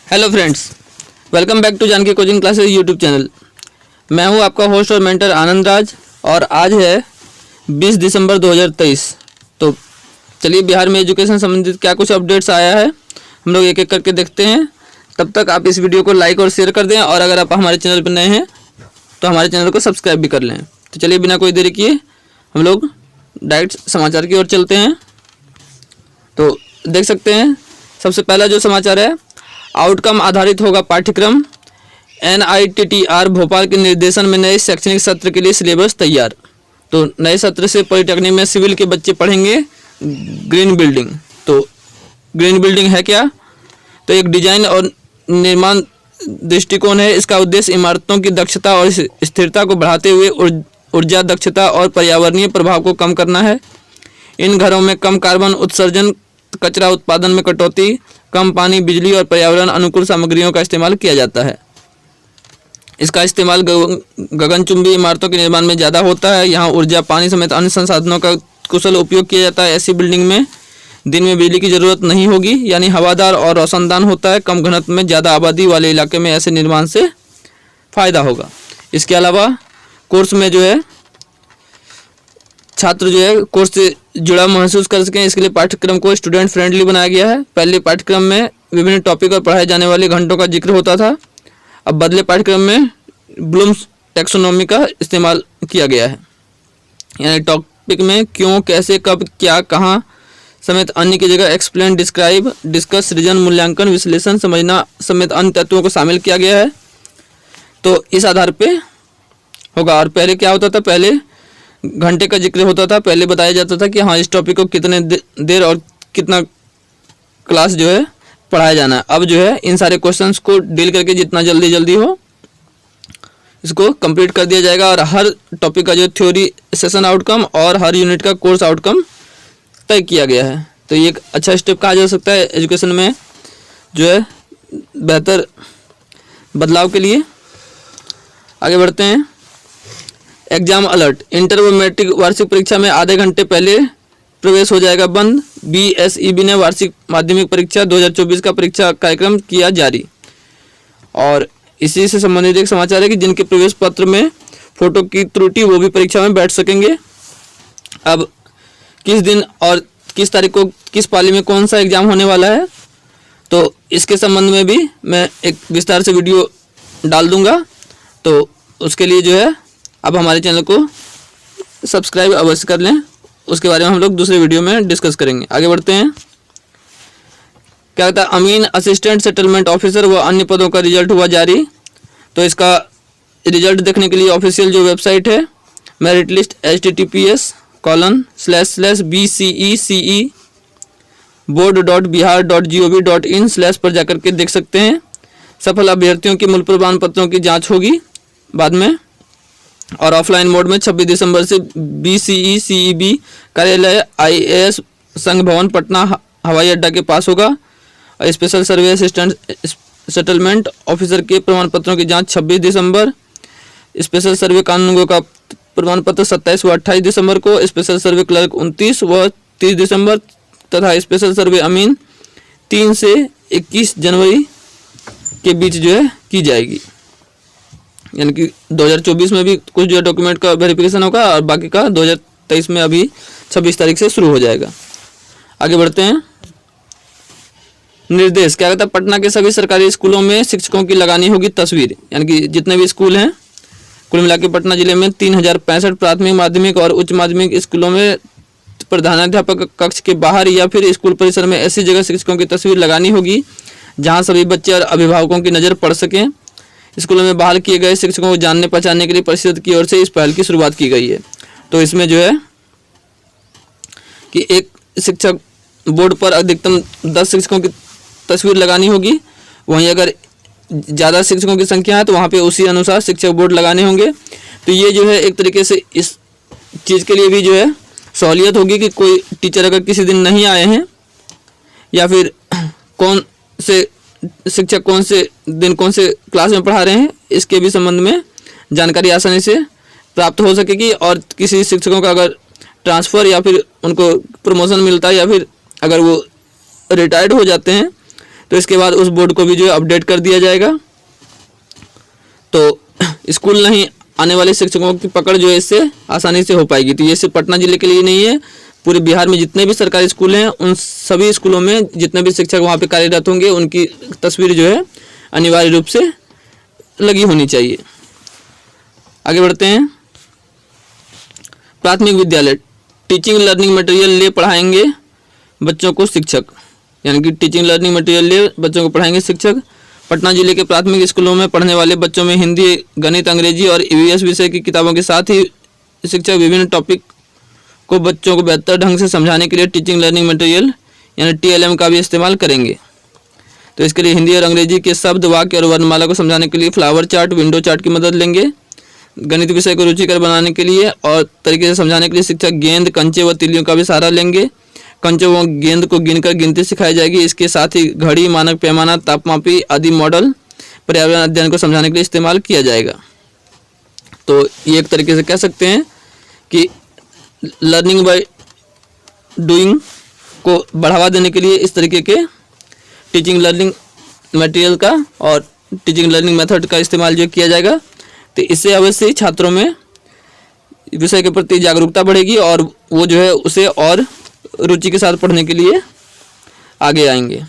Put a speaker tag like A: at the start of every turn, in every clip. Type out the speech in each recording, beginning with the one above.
A: Hello friends, welcome back to Janaki coaching classes YouTube channel. मैं हूं आपका होस्ट और मेंटर आनंद राज और आज है 20 दिसंबर 2023। तो चलिए बिहार में एजुकेशन संबंधित क्या कुछ अपडेट्स आया है हम लोग एक एक करके देखते हैं। तब तक आप इस वीडियो को लाइक और शेयर कर दें और अगर आप हमारे चैनल पर नए हैं तो हमारे चैनल को सब्सक्राइब भी कर लें। तो चलिए बिना कोई देरी किए हम लोग डायरेक्ट समाचार की ओर चलते हैं। तो देख सकते हैं सबसे पहला जो समाचार है, आउटकम आधारित होगा पाठ्यक्रम। NITTR भोपाल के निर्देशन में नए शैक्षणिक सत्र के लिए सिलेबस तैयार। तो नए सत्र से पॉलिटेक्निक में सिविल के बच्चे पढ़ेंगे ग्रीन बिल्डिंग। तो ग्रीन बिल्डिंग है क्या? तो एक डिजाइन और निर्माण दृष्टिकोण है। इसका उद्देश्य इमारतों की दक्षता और स्थिरता को बढ़ाते हुए ऊर्जा दक्षता और पर्यावरणीय प्रभाव को कम करना है। इन घरों में कम कार्बन उत्सर्जन, कचरा उत्पादन में कटौती, कम पानी, बिजली और पर्यावरण अनुकूल सामग्रियों का इस्तेमाल किया जाता है। इसका इस्तेमाल गगनचुंबी इमारतों के निर्माण में ज़्यादा होता है। यहाँ ऊर्जा, पानी समेत अन्य संसाधनों का कुशल उपयोग किया जाता है। ऐसी बिल्डिंग में दिन में बिजली की ज़रूरत नहीं होगी, यानी हवादार और रोशनदान होता है। कम घनत्व में ज़्यादा आबादी वाले इलाके में ऐसे निर्माण से फ़ायदा होगा। इसके अलावा कोर्स में जो है छात्र जो है कोर्स से जुड़ा महसूस कर सकें, इसके लिए पाठ्यक्रम को स्टूडेंट फ्रेंडली बनाया गया है। पहले पाठ्यक्रम में विभिन्न टॉपिक और पढ़ाए जाने वाले घंटों का जिक्र होता था। अब बदले पाठ्यक्रम में ब्लूम्स टैक्सोनॉमी का इस्तेमाल किया गया है, यानी टॉपिक में क्यों, कैसे, कब, क्या, कहाँ समेत अन्य की जगह एक्सप्लेन, डिस्क्राइब, डिस्कस, सृजन, मूल्यांकन, विश्लेषण, समझना समेत अन्य तत्वों को शामिल किया गया है। तो इस आधार पे होगा। और पहले क्या होता था, पहले घंटे का जिक्र होता था। पहले बताया जाता था कि हाँ इस टॉपिक को कितने देर और कितना क्लास जो है पढ़ाया जाना है। अब जो है इन सारे क्वेश्चंस को डील करके जितना जल्दी हो इसको कंप्लीट कर दिया जाएगा और हर टॉपिक का जो थ्योरी सेशन आउटकम और हर यूनिट का कोर्स आउटकम तय किया गया है। तो ये एक अच्छा स्टेप कहा जा सकता है एजुकेशन में जो है बेहतर बदलाव के लिए। आगे बढ़ते हैं। एग्जाम अलर्ट, इंटर व मैट्रिक वार्षिक परीक्षा में आधे घंटे पहले प्रवेश हो जाएगा बंद। BSEB ने वार्षिक माध्यमिक परीक्षा 2024 का परीक्षा कार्यक्रम किया जारी। और इसी से संबंधित एक समाचार है कि जिनके प्रवेश पत्र में फोटो की त्रुटि वो भी परीक्षा में बैठ सकेंगे। अब किस दिन और किस तारीख को किस पाली में कौन सा एग्जाम होने वाला है, तो इसके संबंध में भी मैं एक विस्तार से वीडियो डाल दूंगा। तो उसके लिए जो है अब हमारे चैनल को सब्सक्राइब अवश्य कर लें। उसके बारे में हम लोग दूसरे वीडियो में डिस्कस करेंगे। आगे बढ़ते हैं। क्या कहता है, अमीन, असिस्टेंट सेटलमेंट ऑफिसर व अन्य पदों का रिजल्ट हुआ जारी। तो इसका रिजल्ट देखने के लिए ऑफिशियल जो वेबसाइट है मेरिट लिस्ट https://bceceboard.bihar.gov.in/ पर जाकर के देख सकते हैं। सफल अभ्यर्थियों की मूल प्रमाण पत्रों की जाँच होगी बाद में और ऑफलाइन मोड में 26 दिसंबर से BCECEB कार्यालय IAS संघ भवन पटना हवाई अड्डा के पास होगा। और स्पेशल सर्वे असिस्टेंट सेटलमेंट ऑफिसर के प्रमाण पत्रों की जांच 26 दिसंबर, स्पेशल सर्वे कानूनगो का प्रमाण पत्र 27 व 28 दिसंबर को, स्पेशल सर्वे क्लर्क 29 व 30 दिसंबर तथा स्पेशल सर्वे अमीन 3 से 21 जनवरी के बीच जो है की जाएगी। यानी कि 2024 में भी कुछ जो डॉक्यूमेंट का वेरिफिकेशन होगा और बाकी का 2023 में अभी 26 तारीख से शुरू हो जाएगा। आगे बढ़ते हैं। निर्देश, क्या कहता है, पटना के सभी सरकारी स्कूलों में शिक्षकों की लगानी होगी तस्वीर। यानी कि जितने भी स्कूल हैं कुल मिला के पटना जिले में 3065 प्राथमिक, माध्यमिक और उच्च माध्यमिक स्कूलों में प्रधानाध्यापक कक्ष के बाहर या फिर स्कूल परिसर में ऐसी जगह शिक्षकों की तस्वीर लगानी होगी जहाँ सभी बच्चे और अभिभावकों की नज़र पड़ सकें। स्कूलों में बहाल किए गए शिक्षकों को जानने पहचानने के लिए परिषद की ओर से इस पहल की शुरुआत की गई है। तो इसमें जो है कि एक शिक्षक बोर्ड पर अधिकतम 10 शिक्षकों की तस्वीर लगानी होगी। वहीं अगर ज़्यादा शिक्षकों की संख्या है तो वहाँ पे उसी अनुसार शिक्षक बोर्ड लगाने होंगे। तो ये जो है एक तरीके से इस चीज़ के लिए भी जो है सहूलियत होगी कि कोई टीचर अगर किसी दिन नहीं आए हैं या फिर कौन से शिक्षक कौन से दिन कौन से क्लास में पढ़ा रहे हैं, इसके भी संबंध में जानकारी आसानी से प्राप्त हो सकेगी। और किसी शिक्षकों का अगर ट्रांसफ़र या फिर उनको प्रमोशन मिलता है या फिर अगर वो रिटायर्ड हो जाते हैं तो इसके बाद उस बोर्ड को भी जो है अपडेट कर दिया जाएगा। तो स्कूल नहीं आने वाले शिक्षकों की पकड़ जो है इससे आसानी से हो पाएगी। तो ये सिर्फ पटना जिले के लिए नहीं है, पूरे बिहार में जितने भी सरकारी स्कूल हैं उन सभी स्कूलों में जितने भी शिक्षक वहाँ पे कार्यरत होंगे उनकी तस्वीर जो है अनिवार्य रूप से लगी होनी चाहिए। आगे बढ़ते हैं। प्राथमिक विद्यालय टीचिंग लर्निंग मटेरियल ले पढ़ाएंगे बच्चों को शिक्षक, यानी कि टीचिंग लर्निंग मटेरियल ले बच्चों को पढ़ाएंगे शिक्षक। पटना जिले के प्राथमिक स्कूलों में पढ़ने वाले बच्चों में हिंदी, गणित, अंग्रेजी और ईवीएस विषय की किताबों के साथ ही शिक्षक विभिन्न टॉपिक को बच्चों को बेहतर ढंग से समझाने के लिए टीचिंग लर्निंग मटेरियल यानी टीएलएम का भी इस्तेमाल करेंगे। तो इसके लिए हिंदी और अंग्रेजी के शब्द, वाक्य और वर्णमाला को समझाने के लिए फ्लावर चार्ट, विंडो चार्ट की मदद लेंगे। गणित विषय को रुचिकर बनाने के लिए और तरीके से समझाने के लिए शिक्षक गेंद, कंचे व तीलियों का भी सहारा लेंगे। कंचों व गेंद को गिनकर गिनती सिखाई जाएगी। इसके साथ ही घड़ी, मानक पैमाना, तापमापी आदि मॉडल पर्यावरण अध्ययन को समझाने के लिए इस्तेमाल किया जाएगा। तो ये एक तरीके से कह सकते हैं कि लर्निंग बाय डूइंग को बढ़ावा देने के लिए इस तरीके के टीचिंग लर्निंग मटेरियल का और टीचिंग लर्निंग मेथड का इस्तेमाल जो किया जाएगा। तो इससे अवश्य ही छात्रों में विषय के प्रति जागरूकता बढ़ेगी और वो जो है उसे और रुचि के साथ पढ़ने के लिए आगे आएंगे।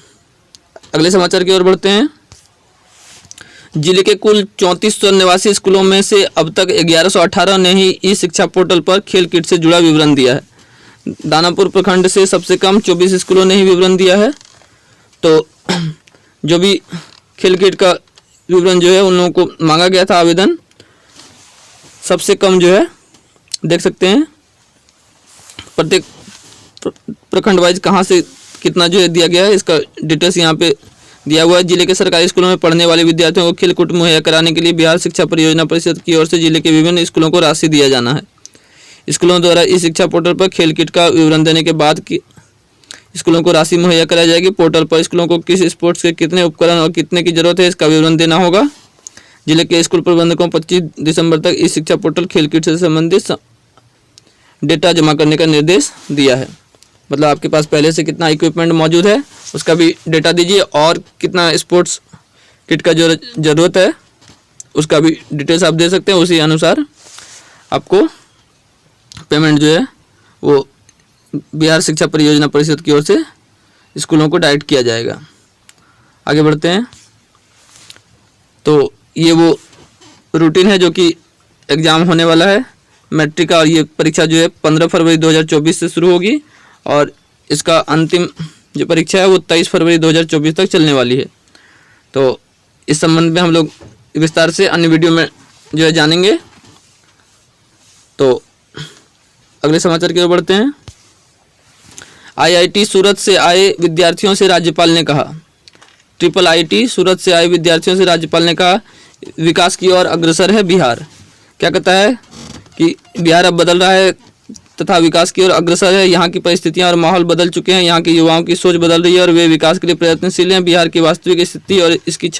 A: अगले समाचार की ओर बढ़ते हैं। जिले के कुल 3400 निवासी स्कूलों में से अब तक 1118 ने ही ई शिक्षा पोर्टल पर खेल किट से जुड़ा विवरण दिया है। दानापुर प्रखंड से सबसे कम 24 स्कूलों ने ही विवरण दिया है। तो जो भी खेल किट का विवरण जो है उन लोगों को मांगा गया था आवेदन, सबसे कम जो है देख सकते हैं प्रत्येक प्रखंड वाइज कहाँ से कितना जो है दिया गया है, इसका डिटेल्स यहाँ पे दिया हुआ है। जिले के सरकारी स्कूलों में पढ़ने वाले विद्यार्थियों को खेल कूट मुहैया कराने के लिए बिहार शिक्षा परियोजना परिषद की ओर से जिले के विभिन्न स्कूलों को राशि दिया जाना है। स्कूलों द्वारा इस शिक्षा पोर्टल पर खेल किट का विवरण देने के बाद की स्कूलों को राशि मुहैया कराई जाएगी। पोर्टल पर स्कूलों को किस स्पोर्ट्स के कितने उपकरण और कितने की जरूरत है इसका विवरण देना होगा। जिले के स्कूल प्रबंधकों 25 दिसंबर तक इस शिक्षा पोर्टल खेल किट से संबंधित डेटा जमा करने का निर्देश दिया है। मतलब आपके पास पहले से कितना इक्विपमेंट मौजूद है उसका भी डेटा दीजिए और कितना स्पोर्ट्स किट का जो ज़रूरत है उसका भी डिटेल्स आप दे सकते हैं। उसी अनुसार आपको पेमेंट जो है वो बिहार शिक्षा परियोजना परिषद की ओर से स्कूलों को डायरेक्ट किया जाएगा। आगे बढ़ते हैं। तो ये वो रूटीन है जो कि एग्ज़ाम होने वाला है मैट्रिक का, और ये परीक्षा जो है 15 फरवरी 2024 से शुरू होगी और इसका अंतिम जो परीक्षा है वो 23 फरवरी 2024 तक चलने वाली है। तो इस संबंध में हम लोग विस्तार से अन्य वीडियो में जो है जानेंगे। तो अगले समाचार की ओर बढ़ते हैं। IIT सूरत से आए विद्यार्थियों से राज्यपाल ने कहा, IIT सूरत से आए विद्यार्थियों से राज्यपाल ने कहा विकास की ओर अग्रसर है बिहार। क्या कहता है कि बिहार अब बदल रहा है तथा विकास की ओर अग्रसर है। यहाँ की परिस्थितियाँ और माहौल बदल चुके हैं। यहाँ के युवाओं की सोच बदल रही है और वे विकास के लिए प्रयत्नशील हैं। बिहार की वास्तविक स्थिति और इसकी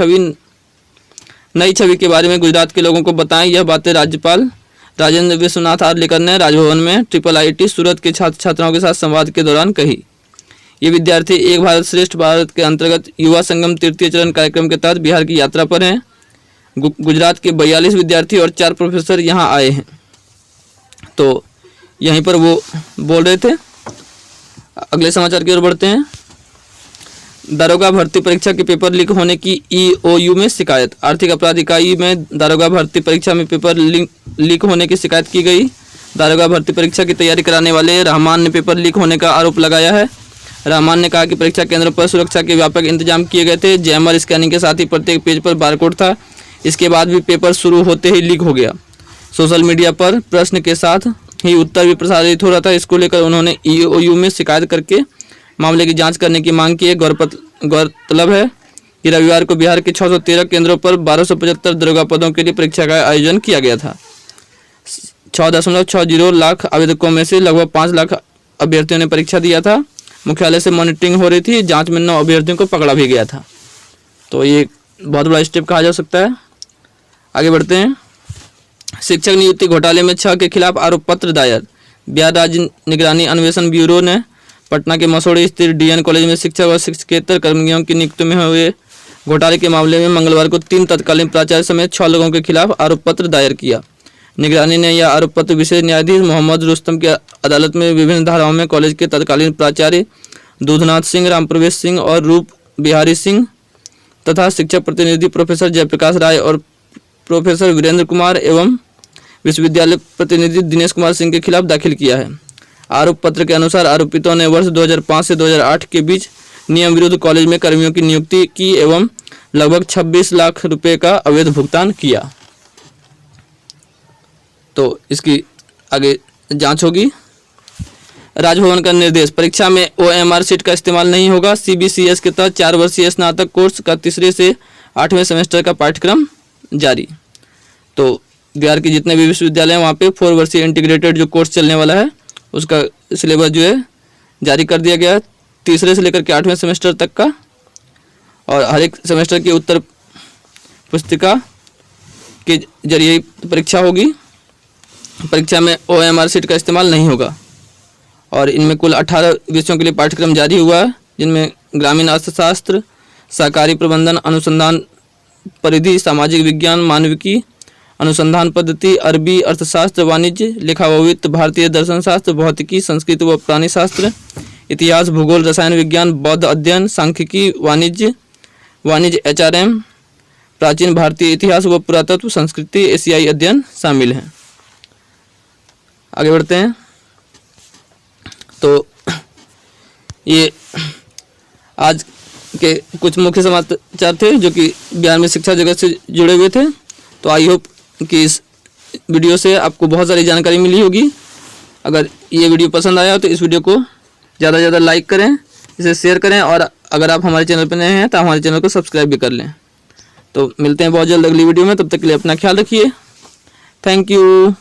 A: नई छवि के बारे में गुजरात के लोगों को बताएं। यह बातें राज्यपाल राजेंद्र विश्वनाथ आर्लेकर ने राजभवन में IIT सूरत के छात्र छात्राओं के साथ संवाद के दौरान कही। ये विद्यार्थी एक भारत श्रेष्ठ भारत के अंतर्गत युवा संगम तृतीय चरण कार्यक्रम के तहत बिहार की यात्रा पर हैं। गुजरात के 42 विद्यार्थी और 4 प्रोफेसर यहाँ आए हैं। तो यहीं पर वो बोल रहे थे। अगले समाचार की ओर बढ़ते हैं। दारोगा भर्ती परीक्षा के पेपर लीक होने की EOU में शिकायत। आर्थिक अपराध इकाई में दारोगा भर्ती परीक्षा में पेपर लीक होने की शिकायत की गई। दारोगा भर्ती परीक्षा की तैयारी कराने वाले रहमान ने पेपर लीक होने का आरोप लगाया है। रहमान ने कहा कि परीक्षा केंद्रों पर सुरक्षा के व्यापक इंतजाम किए गए थे। जैमर स्कैनिंग के साथ ही प्रत्येक पेज पर बारकोड था। इसके बाद भी पेपर शुरू होते ही लीक हो गया। सोशल मीडिया पर प्रश्न के साथ ही उत्तर भी प्रसारित हो रहा था। इसको लेकर उन्होंने EOU में शिकायत करके मामले की जांच करने की मांग की है। गौरतलब है कि रविवार को बिहार के 613 केंद्रों पर 1275 दारोगा पदों के लिए परीक्षा का आयोजन किया गया था। 6.60 लाख आवेदकों में से लगभग 5 लाख अभ्यर्थियों ने परीक्षा दिया था। मुख्यालय से मॉनिटरिंग हो रही थी। जांच में 9 अभ्यर्थियों को पकड़ा भी गया था। तो ये बहुत बड़ा स्टेप कहा जा सकता है। आगे बढ़ते हैं। शिक्षक नियुक्ति घोटाले में 6 के खिलाफ आरोप पत्र दायर। बिहार राज्य निगरानी अन्वेषण ब्यूरो ने पटना के मसौढ़ी स्थित डीएन कॉलेज में शिक्षक व शिक्षकेतर कर्मियों की नियुक्ति में हुए घोटाले के मामले में मंगलवार को 3 तत्कालीन प्राचार्य समेत 6 लोगों के खिलाफ आरोप पत्र दायर किया। निगरानी ने यह आरोप पत्र विशेष न्यायाधीश मोहम्मद रुस्तम की अदालत में विभिन्न धाराओं में कॉलेज के तत्कालीन प्राचार्य दूधनाथ सिंह, रामप्रवेश सिंह और रूप बिहारी सिंह तथा शिक्षक प्रतिनिधि प्रोफेसर जयप्रकाश राय और प्रोफेसर वीरेंद्र कुमार एवं विश्वविद्यालय प्रतिनिधि दिनेश कुमार सिंह के खिलाफ दाखिल किया है। आरोप पत्र के अनुसार आरोपितों ने वर्ष 2005 से 2008 के बीच नियम विरुद्ध कॉलेज में कर्मियों की नियुक्ति की एवं लगभग 26 लाख रुपए का अवैध भुगतान किया। तो इसकी आगे जांच होगी। राजभवन का निर्देश, परीक्षा में OMR सीट का इस्तेमाल नहीं होगा। CBCS के तहत 4 वर्षीय स्नातक कोर्स का 3 से 8वें सेमेस्टर का पाठ्यक्रम जारी। तो बिहार के जितने भी विश्वविद्यालय हैं वहाँ पे 4 वर्षीय इंटीग्रेटेड जो कोर्स चलने वाला है उसका सिलेबस जो है जारी कर दिया गया है 3 से लेकर के 8वें सेमेस्टर तक का, और हर एक सेमेस्टर की उत्तर पुस्तिका के जरिए परीक्षा होगी। परीक्षा में OMR सीट का इस्तेमाल नहीं होगा और इनमें कुल 18 विषयों के लिए पाठ्यक्रम जारी हुआ है, जिनमें ग्रामीण अर्थशास्त्र, सहकारी प्रबंधन, अनुसंधान परिधि, सामाजिक विज्ञान, मानविकी, अनुसंधान पद्धति, अरबी, अर्थशास्त्र, वाणिज्य, लेखा व वित्त, भारतीय दर्शन शास्त्र, भौतिकी, संस्कृत व प्राणी शास्त्र, इतिहास, भूगोल, रसायन विज्ञान, बौद्ध अध्ययन, सांख्यिकी, वाणिज्य HRM, प्राचीन भारतीय इतिहास व पुरातत्व, संस्कृति, एशियाई अध्ययन शामिल हैं। आगे बढ़ते हैं। तो ये आज के कुछ मुख्य समाचार थे जो कि बिहार में शिक्षा जगत से जुड़े हुए थे। तो आई होप कि इस वीडियो से आपको बहुत सारी जानकारी मिली होगी। अगर ये वीडियो पसंद आया हो तो इस वीडियो को ज़्यादा से ज़्यादा लाइक करें, इसे शेयर करें, और अगर आप हमारे चैनल पर नए हैं तो हमारे चैनल को सब्सक्राइब भी कर लें। तो मिलते हैं बहुत जल्द अगली वीडियो में, तब तक के लिए अपना ख्याल रखिए। Thank you.